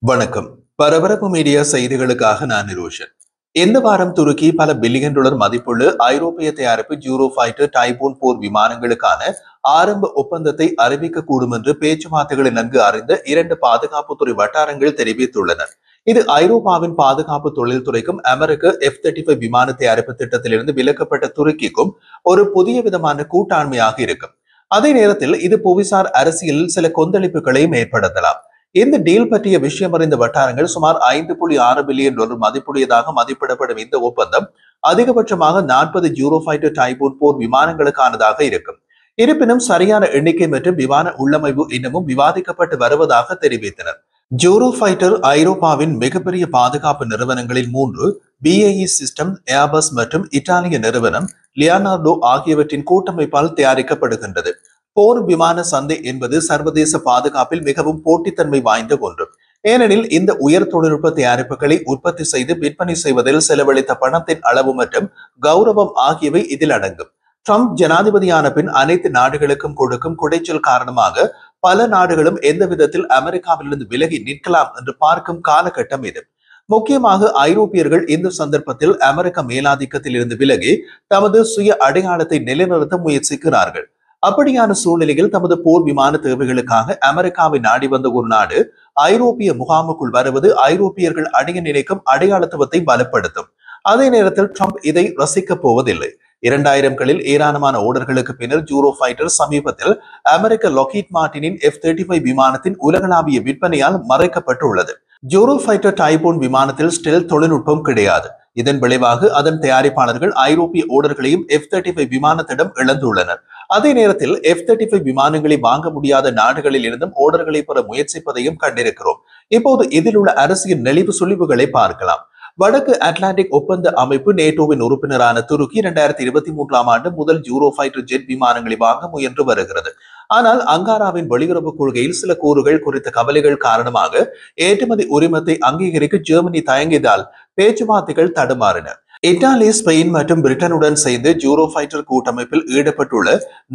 வணக்கம். பரபரப்பு மீடியா செய்திகளுக்காக நான் நிரோஷன். இந்த வாரம் துருக்கி பல பில்லியன் டாலர் மதிப்புள்ள ஐரோப்பிய தயாரிப்பு ஜூரோ ஃபைட்டர் டைபூன் போர் விமானங்களுக்கான ஆரம்ப ஒப்பந்தத்தை அறிவிக்கக்கூடும் என்று பேச்சுவார்த்தைகளை நன்கு அறிந்த இரண்டு பாதுகாப்புத்துறை வட்டாரங்கள் தெரிவித்துள்ளனர். இது ஐரோப்பாவின் பாதுகாப்பு தொழில்துறைக்கும் அமெரிக்க F-35 விமான தயாரிப்பு திட்டத்திலிருந்து விலக்கப்பட்ட துருக்கிக்கும் ஒரு புதிய விதமான கூட்டாண்மையாக இருக்கும். அதே நேரத்தில் இது புவிசார் அரசியலில் சில கொந்தளிப்புகளையும் ஏற்படுத்தலாம். இந்த டீல் பற்றிய விஷயம் அறிந்த வட்டாரங்கள் சுமார் 5.6 பில்லியன் டாலர் மதிப்புடையதாக மதிப்பிடப்படும் இந்த ஒப்பந்தம் அதிகபட்சமாக 40 ஜூரோ ஃபைட்டர் டைபூன் போர் விமானங்களுக்கானதாக இருக்கும். இருப்பினும் சரியான எண்ணிக்கை மற்றும் விமான உள்ளமைவு இன்னமும் விவாதிக்கப்பட்டு வருவதாக தெரிவித்தனர். ஜூரோ ஃபைட்டர் ஐரோப்பாவின் மிகப்பெரிய பாதுகாப்பு நிறுவனங்களில் 3 BAE சிஸ்டம், ஏர்பஸ் மற்றும் இத்தாலிய நிறுவனம் லியோனார்டோ ஆகியவற்றின் கூட்டமைப்பால் தயாரிக்கப்படுகின்றது. போர் விமான சந்தை என்பது சர்வதேச பாதுகாப்பில் மிகவும் போட்டித்தன்மை வாய்ந்த ஒன்று. ஏனெனில் இந்த உயர் தொழில்நுட்ப தயாரிப்புகளை உற்பத்தி செய்து விற்பனை செய்வதில் செலவழித்த பணத்தின் அளவு மற்றும் கௌரவம் ஆகியவை இதில் அடங்கும். ட்ரம்ப் ஜனாதிபதியான பின் அனைத்து நாடுகளுக்கும் கொடுக்கும் குடைச்சல் காரணமாக பல நாடுகளும் எந்த விதத்தில் அமெரிக்காவிலிருந்து விலகி நிற்கலாம் என்று பார்க்கும் காலகட்டம் இது. முக்கியமாக ஐரோப்பியர்கள் இந்த சந்தர்ப்பத்தில் அமெரிக்க மேலாதிக்கத்தில் இருந்து விலகி தமது சுய அடையாளத்தை நிலைநிறுத்த முயற்சிக்கிறார்கள். அப்படியான சூழ்நிலையில் தமது போர் விமான தேவைகளுக்காக அமெரிக்காவை நாடி வந்த ஒரு நாடு ஐரோப்பிய முகாமுக்குள் வருவது ஐரோப்பியர்கள் அடைய நினைக்கும் அடையாளத்துவத்தை பலப்படுத்தும். அதே நேரத்தில் ட்ரம்ப் இதை ரசிக்கப் போவதில்லை. 2000களில் ஏராளமான ஓடர்களுக்கு பின்னர் ஜூரோ ஃபைட்டர் சமீபத்தில் அமெரிக்க லாக்ஹீட் மார்டினின் F-35 விமானத்தின் உலகளாவிய விற்பனையால் மறைக்கப்பட்டுள்ளது. ஜூரோ ஃபைட்டர் டைபூன் விமானத்தில் ஸ்டெல்த் தொழில்நுட்பம் கிடையாது. இதன் விளைவாக அதன் தயாரிப்பாளர்கள் ஐரோப்பிய ஓடர்களையும் F-35 விமானத்திடம் இழந்துள்ளனர். அதே நேரத்தில் F-35 விமானங்களை வாங்க முடியாத நாடுகளில் இருந்தும் ஓடர்களை பெற முயற்சிப்பதையும் கண்டிருக்கிறோம். இப்போது இதில் உள்ள அரசியல் நெளிவு சுழிவுகளை பார்க்கலாம். வடக்கு அட்லாண்டிக் ஒப்பந்த அமைப்பு நேட்டோவின் உறுப்பினரான துருக்கி 2023ஆம் ஆண்டு முதல் ஜூரோ ஃபைட்டர் ஜெட் விமானங்களை வாங்க முயன்று வருகிறது. ஆனால் அங்காராவின் வெளியுறவு கொள்கையில் சில கூறுகள் குறித்த கவலைகள் காரணமாக ஏற்றுமதி உரிமத்தை அங்கீகரிக்க ஜெர்மனி தயங்கியதால் பேச்சுவார்த்தைகள் தடுமாறின. இத்தாலி, ஸ்பெயின் மற்றும் பிரிட்டனுடன் சேர்ந்து ஜூரோ ஃபைட்டர் கூட்டமைப்பில் ஈடுபட்டுள்ள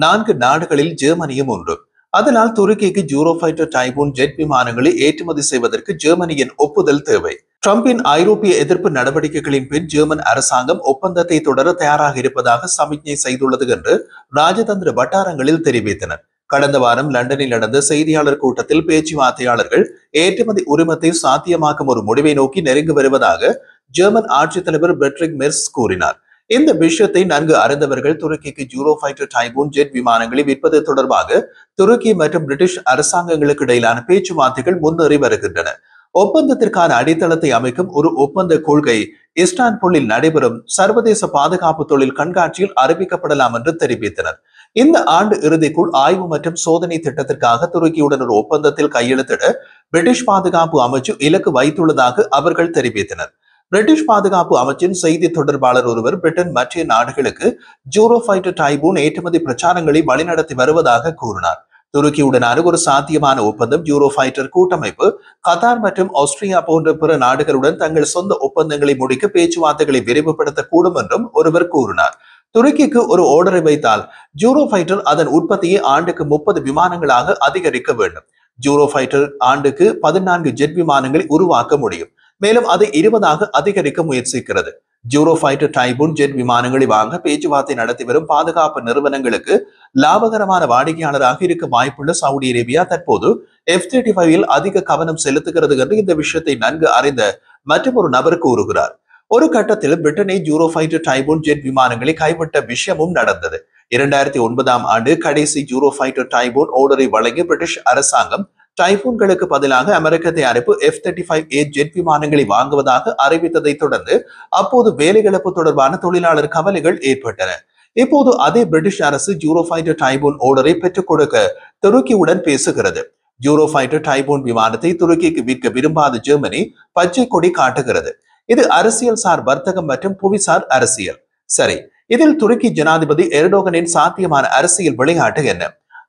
4 நாடுகளில் ஜெர்மனியும் ஒன்று. அதனால் துருக்கிக்கு ஜூரோ ஃபைட்டர் டைபூன் ஜெட் விமானங்களை ஏற்றுமதி செய்வதற்கு ஜெர்மனியின் ஒப்புதல் தேவை. ட்ரம்பின் ஐரோப்பிய எதிர்ப்பு நடவடிக்கைகளின் பின் ஜெர்மன் அரசாங்கம் ஒப்பந்தத்தை தொடர தயாராக இருப்பதாக சமிக்ஞை செய்துள்ளது என்று ராஜதந்திர வட்டாரங்களில் தெரிவித்தனர். கடந்த வாரம் லண்டனில் நடந்த செய்தியாளர் கூட்டத்தில் பேச்சுவார்த்தையாளர்கள் ஏற்றுமதி உரிமத்தை சாத்தியமாக்கும் ஒரு முடிவை நோக்கி நெருங்கி வருவதாக ஜெர்மன் ஆட்சித் தலைவர் பெட்ரிக் மெர்ஸ் கூறினார். இந்த விஷயத்தை நன்கு அறிந்தவர்கள் துருக்கிக்கு ஜூரோ ஃபைட்டர் டைபூன் ஜெட் விமானங்களை விற்பது தொடர்பாக துருக்கி மற்றும் பிரிட்டிஷ் அரசாங்கங்களுக்கு இடையிலான பேச்சுவார்த்தைகள் முன்னேறி வருகின்றன. ஒப்பந்தத்திற்கான அடித்தளத்தை அமைக்கும் ஒரு ஒப்பந்த கொள்கை இஸ்தான்புல்லில் நடைபெறும் சர்வதேச பாதுகாப்பு தொழில் கண்காட்சியில் அறிவிக்கப்படலாம் என்று தெரிவித்தனர். இந்த ஆண்டு இறுதிக்குள் ஆய்வு மற்றும் சோதனை திட்டத்திற்காக துருக்கியுடன் ஒரு ஒப்பந்தத்தில் கையெழுத்திட பிரிட்டிஷ் பாதுகாப்பு அமைச்சு இலக்கு வைத்துள்ளதாக அவர்கள் தெரிவித்தனர். பிரிட்டிஷ் பாதுகாப்பு அமைச்சின் செய்தி தொடர்பாளர் ஒருவர் பிரிட்டன் மற்ற நாடுகளுக்கு ஜூரோ ஃபைட்டர் டைபூன் ஏற்றுமதி பிரச்சாரங்களை வழிநடத்தி வருவதாக கூறினார். துருக்கியுடனான ஒரு சாத்தியமான ஒப்பந்தம் ஜூரோ ஃபைட்டர் கூட்டமைப்பு கத்தார் மற்றும் ஆஸ்திரியா போன்ற பிற நாடுகளுடன் தங்கள் சொந்த ஒப்பந்தங்களை முடிக்க பேச்சுவார்த்தைகளை விரைவுபடுத்தக்கூடும் என்றும் ஒருவர் கூறினார். துருக்கிக்கு ஒரு ஓர்டரை வைத்தால் ஜூரோ ஃபைட்டர் அதன் உற்பத்தியை ஆண்டுக்கு 30 விமானங்களாக அதிகரிக்க வேண்டும். ஜூரோ ஃபைட்டர் ஆண்டுக்கு 14 ஜெட் விமானங்களை உருவாக்க முடியும். மேலும் அதை 20ஆக அதிகரிக்க முயற்சிக்கிறது. ஜூரோ ஃபைட்டர் டைபூன் ஜெட் விமானங்களை வாங்க பேச்சுவார்த்தை நடத்தி வரும் பாதுகாப்பு நிறுவனங்களுக்கு லாபகரமான வாடிக்கையாளராக இருக்க வாய்ப்புள்ள சவுதி அரேபியா தற்போது F-35 அதிக கவனம் செலுத்துகிறது என்று இந்த விஷயத்தை நன்கு அறிந்த மற்றொரு நபர் கூறுகிறார். ஒரு கட்டத்தில் பிரிட்டனை ஜூரோ ஃபைட்டர் டைபூன் ஜெட் விமானங்களை கைவிட்ட விஷயமும் நடந்தது. 2009ஆம் ஆண்டு கடைசி ஜூரோ ஃபைட்டர் டைபூன் ஓர்டரை வழங்கிய பிரிட்டிஷ் அரசாங்கம் டைபூன்களுக்கு பதிலாக அமெரிக்க தயாரிப்பு F-35A ஜெட் விமானங்களை வாங்குவதாக அறிவித்ததை தொடர்ந்து அப்போது வேலையிழப்பு தொடர்பான தொழிலாளர் கவலைகள் ஏற்பட்டன. இப்போது அதே பிரிட்டிஷ் அரசு ஜூரோ ஃபைட்டர் டைபூன் ஓர்டரை பெற்றுக் கொடுக்க துருக்கியுடன் பேசுகிறது. ஜூரோ ஃபைட்டர் டைபூன் விமானத்தை துருக்கிக்கு விற்க விரும்பாத ஜெர்மனி பச்சை கொடி காட்டுகிறது. இது அரசியல் சார் வர்த்தகம் மற்றும் புவிசார் அரசியல். சரி, இதில் துருக்கி ஜனாதிபதி எர்டோகனின் சாத்தியமான அரசியல் விளையாட்டு என்ன?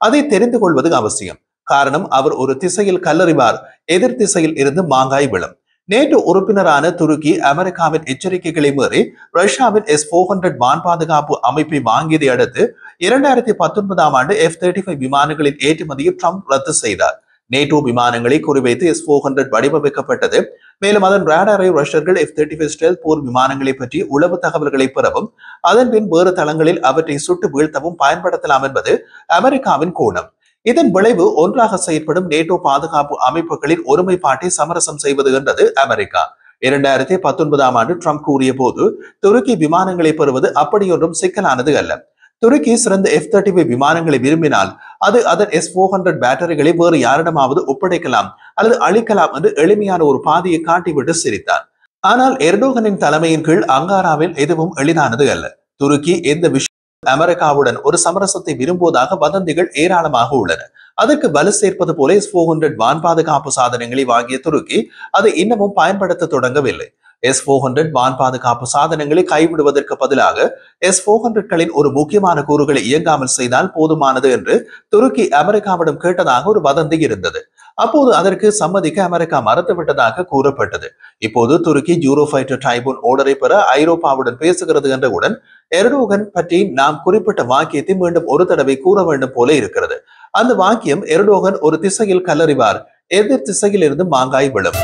அதை தெரிந்து கொள்வது அவசியம். காரணம், அவர் ஒரு திசையில் கல்லறிவார், எதிர் திசையில் இருந்து மாங்காய் விழும். நேட்டோ உறுப்பினரான துருக்கி அமெரிக்காவின் எச்சரிக்கைகளை மீறி ரஷ்யாவின் S-400 வான் பாதுகாப்பு அமைப்பை வாங்கியதை அடுத்து 2019ஆம் ஆண்டு F-35 விமானங்களின் ஏற்றுமதியை ட்ரம்ப் ரத்து செய்தார். நேட்டோ விமானங்களை குறிவைத்து S-400 வடிவமைக்கப்பட்டது. மேலும் அதன் ரேடாரை ரஷ்யர்கள் F-35 ஸ்டெல்த் போர் விமானங்களை பற்றி உளவு தகவல்களை பெறவும் அதன் பின் வேறு தளங்களில் அவற்றை சுட்டு வீழ்த்தவும் பயன்படுத்தலாம் என்பது அமெரிக்காவின் கோணம். இதன் விளைவு ஒன்றாக செயற்படும் நேட்டோ பாதுகாப்பு அமைப்புகளின் ஒருமைப்பாட்டை சமரசம் செய்வது என்றது அமெரிக்கா. 2019 ஆண்டு ட்ரம்ப் கூறிய போது துருக்கி விமானங்களை பெறுவது அப்படியொன்றும் சிக்கலானது அல்ல. துருக்கி சிறந்த F-35 விமானங்களை விரும்பினால் அது அதன் S-400 பேட்டரிகளை வேறு யாரிடமாவது ஒப்படைக்கலாம் அல்லது அளிக்கலாம் என்று எளிமையான ஒரு பாதையை காட்டிவிட்டு சிரித்தார். ஆனால் எர்டோகனின் தலைமையின் கீழ் அங்காராவில் எதுவும் எளிதானது அல்ல. துருக்கி எந்த விஷயம் அமெரிக்காவுடன் ஒரு சமரசத்தை விரும்புவதாக வதந்திகள் ஏராளமாக உள்ளன. அதற்கு வலு சேர்ப்பது போல S-400 வான் பாதுகாப்பு சாதனங்களை வாங்கிய துருக்கி அதை இன்னமும் பயன்படுத்த தொடங்கவில்லை. S-400 வான் பாதுகாப்பு சாதனங்களை கைவிடுவதற்கு பதிலாக S-400களின் ஒரு முக்கியமான கூறுகளை இயங்காமல் செய்தால் போதுமானது என்று துருக்கி அமெரிக்காவிடம் கேட்டதாக ஒரு வதந்தி இருந்தது. அப்போது அதற்கு சம்மதிக்க அமெரிக்கா மறுத்துவிட்டதாக கூறப்பட்டது. இப்போது துருக்கி யூரோஃபைட்டர் டைபூன் ஓர்டரை பெற ஐரோப்பாவுடன் பேசுகிறது என்றவுடன் எர்டோகன் பற்றி நாம் குறிப்பிட்ட வாக்கியத்தை மீண்டும் ஒரு தடவை கூற வேண்டும் போல இருக்கிறது. அந்த வாக்கியம் எர்டோகன் ஒரு திசையில் கல்லறிவார், எதிர் திசையில் இருந்து மாங்காய் விழும்.